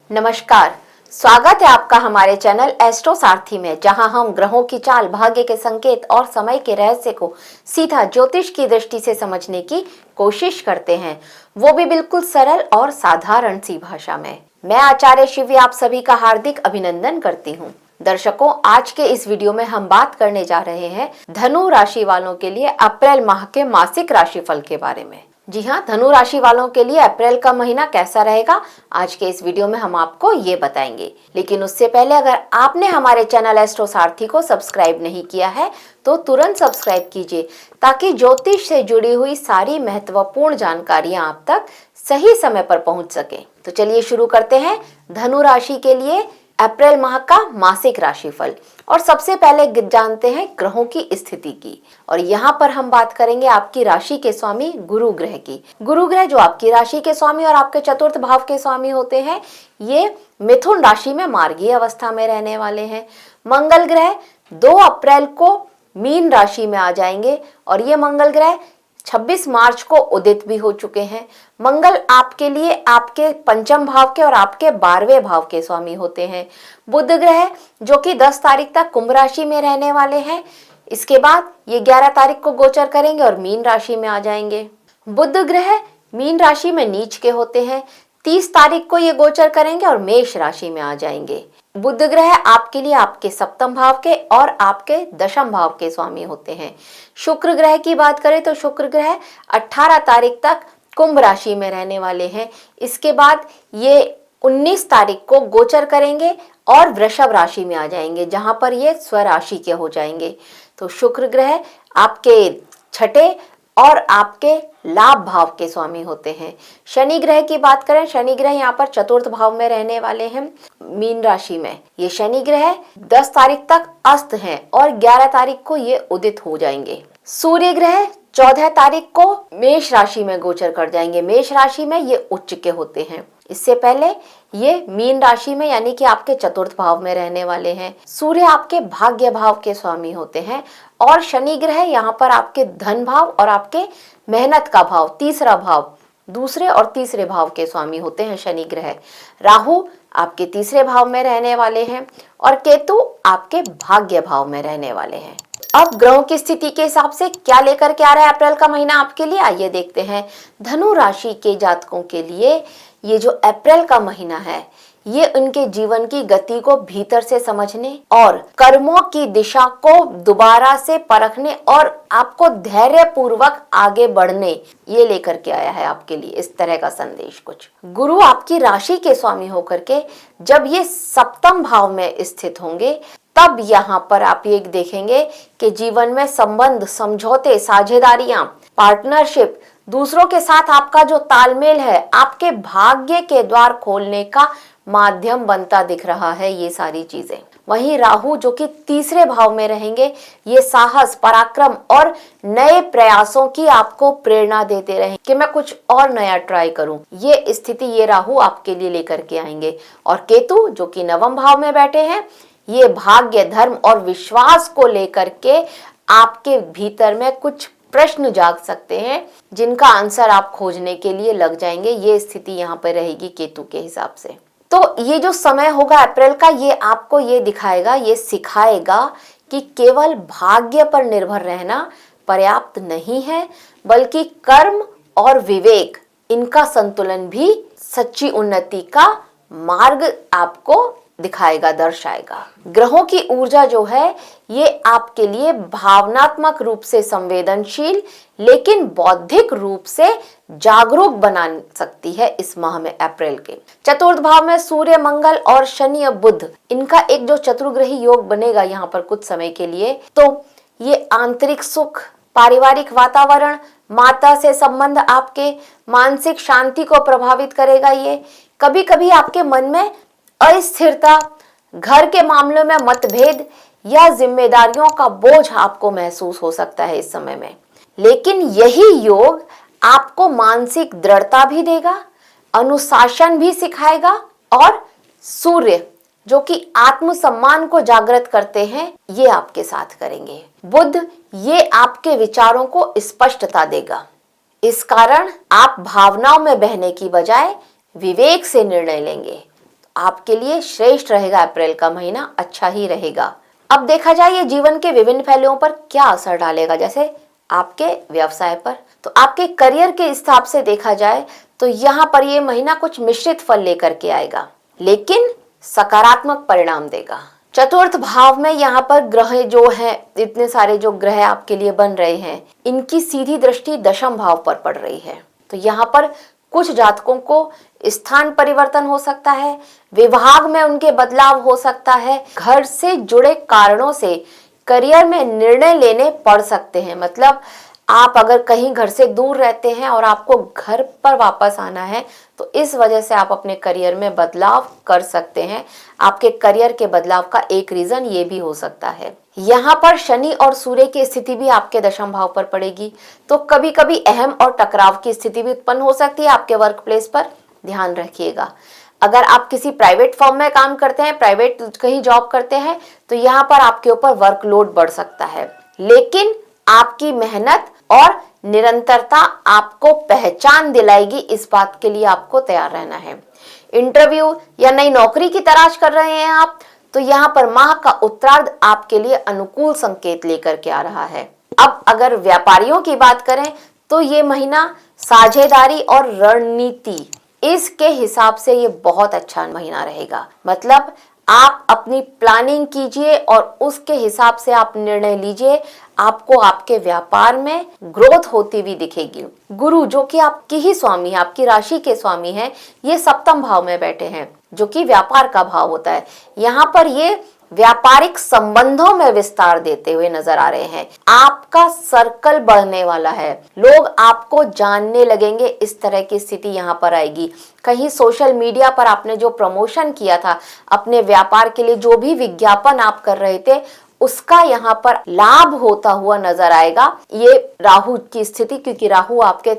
नमस्कार। स्वागत है आपका हमारे चैनल एस्ट्रो सारथी में, जहां हम ग्रहों की चाल, भाग्य के संकेत और समय के रहस्य को सीधा ज्योतिष की दृष्टि से समझने की कोशिश करते हैं, वो भी बिल्कुल सरल और साधारण सी भाषा में। मैं आचार्य शिवी आप सभी का हार्दिक अभिनंदन करती हूँ। दर्शकों, आज के इस वीडियो में हम बात करने जा रहे हैं धनु राशि वालों के लिए अप्रैल माह के मासिक राशिफल के बारे में। जी हाँ, धनु राशि वालों के लिए अप्रैल का महीना कैसा रहेगा, आज के इस वीडियो में हम आपको ये बताएंगे। लेकिन उससे पहले अगर आपने हमारे चैनल एस्ट्रो सारथी को सब्सक्राइब नहीं किया है तो तुरंत सब्सक्राइब कीजिए, ताकि ज्योतिष से जुड़ी हुई सारी महत्वपूर्ण जानकारियां आप तक सही समय पर पहुंच सके। तो चलिए शुरू करते हैं धनु राशि के लिए अप्रैल माह का मासिक राशिफल। और सबसे पहले जानते हैं ग्रहों की स्थिति की, और यहाँ पर हम बात करेंगे आपकी राशि के स्वामी गुरु ग्रह की। गुरु ग्रह जो आपकी राशि के स्वामी और आपके चतुर्थ भाव के स्वामी होते हैं, ये मिथुन राशि में मार्गीय अवस्था में रहने वाले हैं। मंगल ग्रह 2 अप्रैल को मीन राशि में आ जाएंगे और ये मंगल ग्रह 26 मार्च को उदित भी हो चुके हैं। मंगल आपके लिए आपके पंचम भाव के और आपके 12वें भाव के स्वामी होते हैं। बुध ग्रह जो कि 10 तारीख तक कुंभ राशि में रहने वाले हैं, इसके बाद ये 11 तारीख को गोचर करेंगे और मीन राशि में आ जाएंगे। बुध ग्रह मीन राशि में नीच के होते हैं, 30 तारीख को ये गोचर करेंगे और मेष राशि में आ जाएंगे। बुध ग्रह आपके लिए आपके सप्तम भाव के और आपके दशम भाव के स्वामी होते हैं। शुक्र ग्रह की बात करें तो शुक्र ग्रह 18 तारीख तक कुंभ राशि में रहने वाले हैं। इसके बाद ये 19 तारीख को गोचर करेंगे और वृषभ राशि में आ जाएंगे, जहां पर ये स्वराशि के हो जाएंगे। तो शुक्र ग्रह आपके छठे और आपके लाभ भाव के स्वामी होते हैं। शनि ग्रह की बात करें, शनि ग्रह यहाँ पर चतुर्थ भाव में रहने वाले हैं मीन राशि में। ये शनि ग्रह 10 तारीख तक अस्त हैं और 11 तारीख को ये उदित हो जाएंगे। सूर्य ग्रह 14 तारीख को मेष राशि में गोचर कर जाएंगे। मेष राशि में ये उच्च के होते हैं, इससे पहले ये मीन राशि में यानी कि आपके चतुर्थ भाव में रहने वाले हैं। सूर्य आपके भाग्य भाव के स्वामी होते हैं और शनि ग्रह यहाँ पर आपके धन भाव और आपके मेहनत का भाव, तीसरा भाव, दूसरे और तीसरे भाव के स्वामी होते हैं शनि ग्रह। राहु आपके तीसरे भाव में रहने वाले हैं और केतु आपके भाग्य भाव में रहने वाले हैं। अब ग्रहों की स्थिति के हिसाब से क्या लेकर के आ रहा है अप्रैल का महीना आपके लिए, आइए देखते हैं। धनु राशि के जातकों के लिए ये जो अप्रैल का महीना है, ये उनके जीवन की गति को भीतर से समझने और कर्मों की दिशा को दोबारा से परखने और आपको धैर्य पूर्वक आगे बढ़ने, ये लेकर के आया है आपके लिए इस तरह का संदेश कुछ। गुरु आपकी राशि के स्वामी होकर के जब ये सप्तम भाव में स्थित होंगे, तब यहाँ पर आप ये देखेंगे कि जीवन में संबंध, समझौते, साझेदारियां, पार्टनरशिप, दूसरों के साथ आपका जो तालमेल है, आपके भाग्य के द्वार खोलने का माध्यम बनता दिख रहा है ये सारी चीजें। वहीं राहु जो कि तीसरे भाव में रहेंगे, ये साहस, पराक्रम और नए प्रयासों की आपको प्रेरणा देते रहेंगे कि मैं कुछ और नया ट्राई करूं, ये स्थिति ये राहु आपके लिए लेकर के आएंगे। और केतु जो कि नवम भाव में बैठे हैं, ये भाग्य, धर्म और विश्वास को लेकर के आपके भीतर में कुछ प्रश्न जाग सकते हैं, जिनका आंसर आप खोजने के लिए लग जाएंगे। ये स्थिति यहाँ पर रहेगी केतु के हिसाब से। तो ये जो समय होगा अप्रैल का, ये आपको ये दिखाएगा, ये सिखाएगा कि केवल भाग्य पर निर्भर रहना पर्याप्त नहीं है, बल्कि कर्म और विवेक, इनका संतुलन भी सच्ची उन्नति का मार्ग आपको दिखाएगा, दर्शाएगा। ग्रहों की ऊर्जा जो है, ये आपके लिए भावनात्मक रूप से संवेदनशील लेकिन बौद्धिक रूप से जागरूक बना सकती है इस माह में अप्रैल के। चतुर्थ भाव में सूर्य, मंगल और शनि और बुध, इनका एक जो चतुर्ग्रही योग बनेगा यहाँ पर कुछ समय के लिए, तो ये आंतरिक सुख, पारिवारिक वातावरण, माता से संबंध, आपके मानसिक शांति को प्रभावित करेगा। ये कभी कभी आपके मन में अस्थिरता, घर के मामलों में मतभेद या जिम्मेदारियों का बोझ आपको महसूस हो सकता है इस समय में। लेकिन यही योग आपको मानसिक दृढ़ता भी देगा, अनुशासन भी सिखाएगा और सूर्य जो कि आत्मसम्मान को जागृत करते हैं, ये आपके साथ करेंगे। बुध ये आपके विचारों को स्पष्टता देगा। इस कारण आप भावनाओं में बहने की बजाय विवेक से निर्णय लेंगे। आपके लिए श्रेष्ठ रहेगा। अप्रैल का महीना अच्छा ही रहेगा। अब देखा जाए ये जीवन के विभिन्न पहलुओं पर क्या असर डालेगा, जैसे आपके व्यवसाय पर। तो आपके करियर के हिसाब से देखा जाए तो यहाँ पर ये महीना कुछ मिश्रित फल लेकर के आएगा, लेकिन सकारात्मक परिणाम देगा। चतुर्थ भाव में यहाँ पर ग्रह जो है, इतने सारे जो ग्रह आपके लिए बन रहे हैं, इनकी सीधी दृष्टि दशम भाव पर पड़ रही है। तो यहाँ पर कुछ जातकों को स्थान परिवर्तन हो सकता है, विभाग में उनके बदलाव हो सकता है, घर से जुड़े कारणों से करियर में निर्णय लेने पड़ सकते हैं। मतलब आप अगर कहीं घर से दूर रहते हैं और आपको घर पर वापस आना है, तो इस वजह से आप अपने करियर में बदलाव कर सकते हैं। आपके करियर के बदलाव का एक रीजन ये भी हो सकता है। यहाँ पर शनि और सूर्य की स्थिति भी आपके दशम भाव पर पड़ेगी, तो कभी कभी अहम और टकराव की स्थिति भी उत्पन्न हो सकती है आपके वर्क प्लेस पर। ध्यान रखिएगा। अगर आप किसी प्राइवेट फर्म में काम करते हैं, प्राइवेट कहीं जॉब करते हैं, तो यहाँ पर आपके ऊपर वर्कलोड बढ़ सकता है, लेकिन आपकी मेहनत और निरंतरता आपको पहचान दिलाएगी। इस बात के लिए आपको तैयार रहना है। इंटरव्यू या नई नौकरी की तलाश कर रहे हैं आप, तो यहाँ पर माह का उत्तरार्ध आपके लिए अनुकूल संकेत लेकर के आ रहा है। अब अगर व्यापारियों की बात करें तो ये महीना साझेदारी और रणनीति, इसके हिसाब से ये बहुत अच्छा महीना रहेगा। मतलब आप अपनी प्लानिंग कीजिए और उसके हिसाब से आप निर्णय लीजिए। आपको आपके व्यापार में ग्रोथ होती हुई दिखेगी। गुरु जो कि आपकी ही स्वामी है, आपकी राशि के स्वामी हैं, ये सप्तम भाव में बैठे हैं, जो कि व्यापार का भाव होता है। यहाँ पर ये व्यापारिक संबंधों में विस्तार देते हुए नजर आ रहे हैं। आपका सर्कल बढ़ने वाला है, लोग आपको जानने लगेंगे, इस तरह की स्थिति यहाँ पर आएगी। कहीं सोशल मीडिया पर आपने जो प्रमोशन किया था, अपने व्यापार के लिए जो भी विज्ञापन आप कर रहे थे, उसका यहाँ पर लाभ होता हुआ नजर आएगा। ये राहु की स्थिति, क्योंकि राहु आपके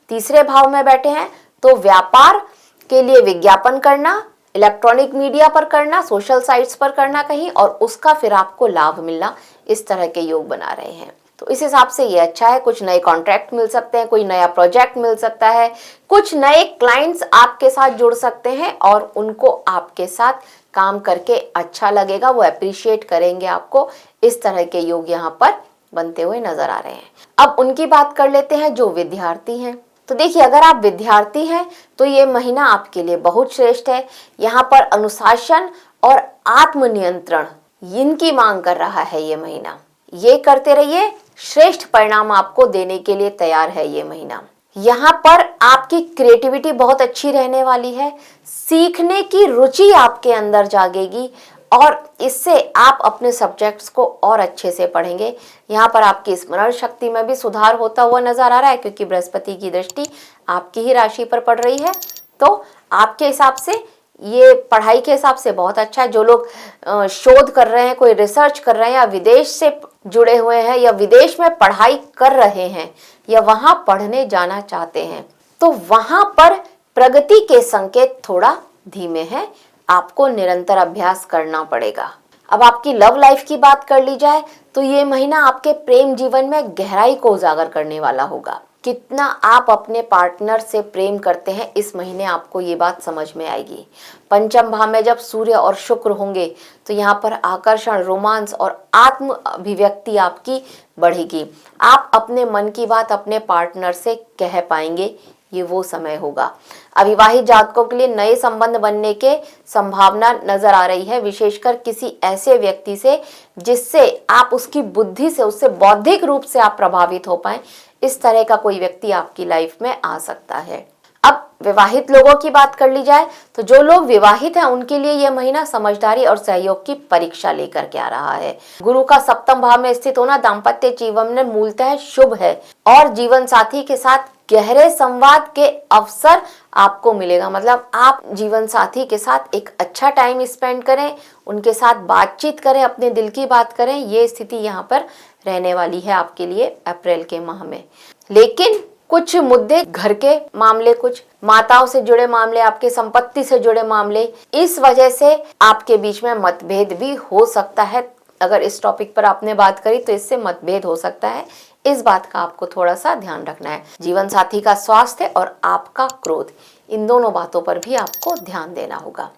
तीसरे भाव में बैठे हैं, तो व्यापार के लिए विज्ञापन करना, इलेक्ट्रॉनिक मीडिया पर करना, सोशल साइट्स पर करना कहीं, और उसका फिर आपको लाभ मिलना, इस तरह के योग बना रहे हैं। तो इस हिसाब से ये अच्छा है। कुछ नए कॉन्ट्रैक्ट मिल सकते हैं, कोई नया प्रोजेक्ट मिल सकता है, कुछ नए क्लाइंट्स आपके साथ जुड़ सकते हैं और उनको आपके साथ काम करके अच्छा लगेगा, वो अप्रिशिएट करेंगे आपको। इस तरह के योग यहाँ पर बनते हुए नजर आ रहे हैं। अब उनकी बात कर लेते हैं जो विद्यार्थी हैं। तो देखिए, अगर आप विद्यार्थी हैं तो ये महीना आपके लिए बहुत श्रेष्ठ है। यहाँ पर अनुशासन और आत्मनियंत्रण इनकी मांग कर रहा है ये महीना। ये करते रहिए, श्रेष्ठ परिणाम आपको देने के लिए तैयार है ये महीना। यहाँ पर आपकी क्रिएटिविटी बहुत अच्छी रहने वाली है, सीखने की रुचि आपके अंदर जागेगी और इससे आप अपने सब्जेक्ट्स को और अच्छे से पढ़ेंगे। यहाँ पर आपकी स्मरण शक्ति में भी सुधार होता हुआ नजर आ रहा है, क्योंकि बृहस्पति की दृष्टि आपकी ही राशि पर पड़ रही है। तो आपके हिसाब से ये पढ़ाई के हिसाब से बहुत अच्छा है। जो लोग शोध कर रहे हैं, कोई रिसर्च कर रहे हैं, या विदेश से जुड़े हुए हैं, या विदेश में पढ़ाई कर रहे हैं, या वहां पढ़ने जाना चाहते हैं, तो वहां पर प्रगति के संकेत थोड़ा धीमे हैं। आपको निरंतर अभ्यास करना पड़ेगा। अब आपकी लव लाइफ की बात कर ली जाए तो ये महीना आपके प्रेम जीवन में गहराई को उजागर करने वाला होगा। कितना आप अपने पार्टनर से प्रेम करते हैं, इस महीने आपको ये बात समझ में आएगी। पंचम भाव में जब सूर्य और शुक्र होंगे तो यहाँ पर आकर्षण, रोमांस और आत्म अभिव्यक्ति आपकी बढ़ेगी। आप अपने मन की बात अपने पार्टनर से कह पाएंगे, ये वो समय होगा। अविवाहित जातकों के लिए नए संबंध बनने के संभावना नजर आ रही है, विशेषकर किसी ऐसे व्यक्ति से जिससे आप उसकी बुद्धि से, उससे बौद्धिक रूप से आप प्रभावित हो पाए। इस तरह का कोई व्यक्ति आपकी लाइफ में आ सकता है। अब विवाहित लोगों की बात कर ली जाए तो जो लोग विवाहित हैं उनके लिए यह महीना समझदारी और सहयोग की परीक्षा लेकर के आ रहा है। गुरु का सप्तम भाव में स्थित होना दाम्पत्य जीवन में मूलतः शुभ है और जीवन साथी के साथ गहरे संवाद के अवसर आपको मिलेगा। मतलब आप जीवन साथी के साथ एक अच्छा टाइम स्पेंड करें, उनके साथ बातचीत करें, अपने दिल की बात करें। ये स्थिति यहाँ पर रहने वाली है आपके लिए अप्रैल के माह में। लेकिन कुछ मुद्दे, घर के मामले, कुछ माताओं से जुड़े मामले, आपके संपत्ति से जुड़े मामले, इस वजह से आपके बीच में मतभेद भी हो सकता है। अगर इस टॉपिक पर आपने बात करी तो इससे मतभेद हो सकता है। इस बात का आपको थोड़ा सा ध्यान रखना है। जीवन साथी का स्वास्थ्य और आपका क्रोध, इन दोनों बातों पर भी आपको ध्यान देना होगा।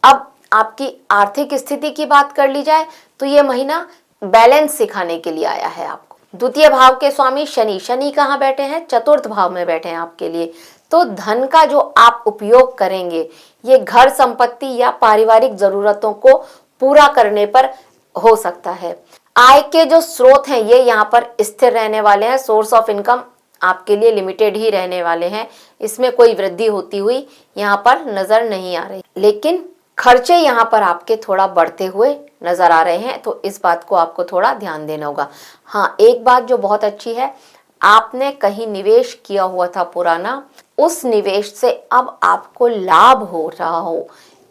अब आपकी आर्थिक स्थिति की बात कर ली जाए तो ये महीना बैलेंस सिखाने के लिए आया है आपको। द्वितीय भाव के स्वामी शनि, शनि कहाँ बैठे हैं? चतुर्थ भाव में बैठे हैं आपके लिए। तो धन का जो आप उपयोग करेंगे ये घर संपत्ति या पारिवारिक जरूरतों को पूरा करने पर हो सकता है। आय के जो स्रोत हैं ये यहाँ पर स्थिर रहने वाले हैं। सोर्स ऑफ इनकम आपके लिए लिमिटेड ही रहने वाले हैं, इसमें कोई वृद्धि होती हुई यहाँ पर नजर नहीं आ रही। लेकिन खर्चे यहाँ पर आपके थोड़ा बढ़ते हुए नजर आ रहे हैं, तो इस बात को आपको थोड़ा ध्यान देना होगा। हाँ, एक बात जो बहुत अच्छी है, आपने कहीं निवेश किया हुआ था पुराना, उस निवेश से अब आपको लाभ हो रहा हो,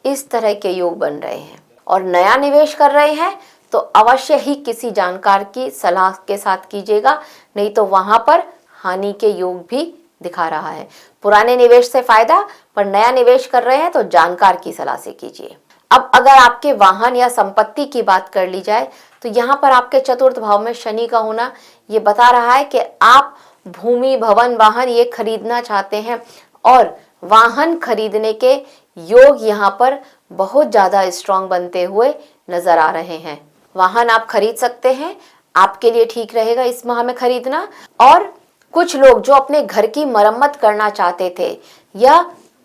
इस तरह के योग बन रहे हैं। और नया निवेश कर रहे हैं तो अवश्य ही किसी जानकार की सलाह के साथ कीजिएगा, नहीं तो वहां पर हानि के योग भी दिखा रहा है। पुराने निवेश से फायदा, पर नया निवेश कर रहे हैं तो जानकार की सलाह से कीजिए। अब अगर आपके वाहन या संपत्ति की बात कर ली जाए तो यहाँ पर आपके चतुर्थ भाव में शनि का होना ये बता रहा है कि आप भूमि, भवन, वाहन ये खरीदना चाहते हैं और वाहन खरीदने के योग यहाँ पर बहुत ज्यादा स्ट्रांग बनते हुए नजर आ रहे हैं। वाहन आप खरीद सकते हैं, आपके लिए ठीक रहेगा इस माह में खरीदना। और कुछ लोग जो अपने घर की मरम्मत करना चाहते थे या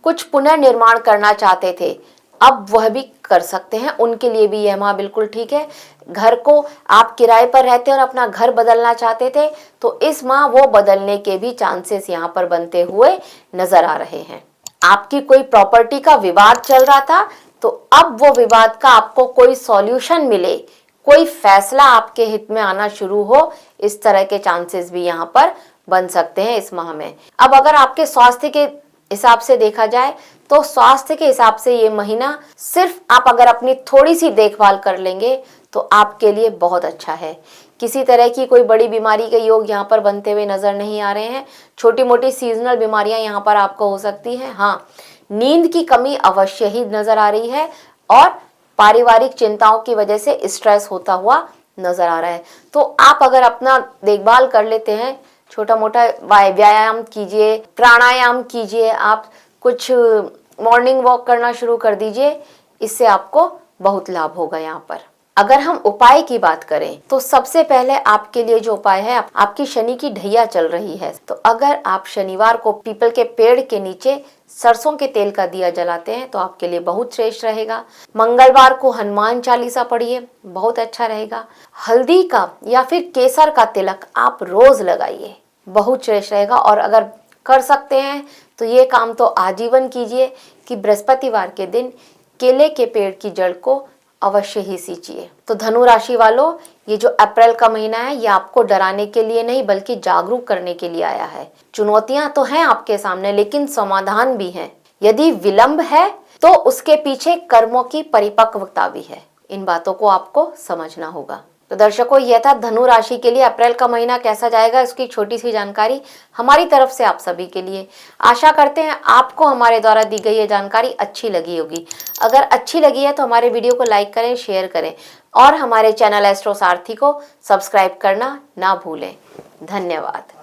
कुछ पुनर्निर्माण करना चाहते थे, अब वह भी कर सकते हैं, उनके लिए भी यह माह बिल्कुल ठीक है। घर को आप किराए पर रहते और अपना घर बदलना चाहते थे तो इस माह वो बदलने के भी चांसेस यहाँ पर बनते हुए नजर आ रहे हैं। आपकी कोई प्रॉपर्टी का विवाद चल रहा था तो अब वो विवाद का आपको कोई सॉल्यूशन मिले, कोई फैसला आपके हित में आना शुरू हो, इस तरह के चांसेस भी यहाँ पर बन सकते हैं इस माह में। अब अगर आपके स्वास्थ्य के हिसाब से देखा जाए तो स्वास्थ्य के हिसाब से ये महीना सिर्फ आप अगर अपनी थोड़ी सी देखभाल कर लेंगे तो आपके लिए बहुत अच्छा है। किसी तरह की कोई बड़ी बीमारी के योग यहाँ पर बनते हुए नजर नहीं आ रहे हैं। छोटी मोटी सीजनल बीमारियां यहाँ पर आपको हो सकती हैं। हाँ, नींद की कमी अवश्य ही नजर आ रही है और पारिवारिक चिंताओं की वजह से स्ट्रेस होता हुआ नजर आ रहा है। तो आप अगर अपना देखभाल कर लेते हैं, छोटा मोटा व्यायाम कीजिए, प्राणायाम कीजिए, आप कुछ मॉर्निंग वॉक करना शुरू कर दीजिए, इससे आपको बहुत लाभ होगा यहाँ पर। अगर हम उपाय की बात करें तो सबसे पहले आपके लिए जो उपाय है, आपकी शनि की ढैया चल रही है तो अगर आप शनिवार को पीपल के पेड़ के नीचे सरसों के तेल का दिया जलाते हैं तो आपके लिए बहुत श्रेष्ठ रहेगा। मंगलवार को हनुमान चालीसा पढ़िए, बहुत अच्छा रहेगा। हल्दी का या फिर केसर का तिलक आप रोज लगाइए, बहुत श्रेष्ठ रहेगा। और अगर कर सकते हैं तो ये काम तो आजीवन कीजिए कि बृहस्पतिवार के दिन केले के पेड़ की जड़ को अवश्य ही सींचिए। तो धनु राशि वालों, ये जो अप्रैल का महीना है ये आपको डराने के लिए नहीं बल्कि जागरूक करने के लिए आया है। चुनौतियां तो हैं आपके सामने लेकिन समाधान भी हैं। यदि विलंब है तो उसके पीछे कर्मों की परिपक्वता भी है। इन बातों को आपको समझना होगा। तो दर्शकों, यह था धनु राशि के लिए अप्रैल का महीना कैसा जाएगा, इसकी छोटी सी जानकारी हमारी तरफ से आप सभी के लिए। आशा करते हैं आपको हमारे द्वारा दी गई ये जानकारी अच्छी लगी होगी। अगर अच्छी लगी है तो हमारे वीडियो को लाइक करें, शेयर करें और हमारे चैनल एस्ट्रो सारथी को सब्सक्राइब करना ना भूलें। धन्यवाद।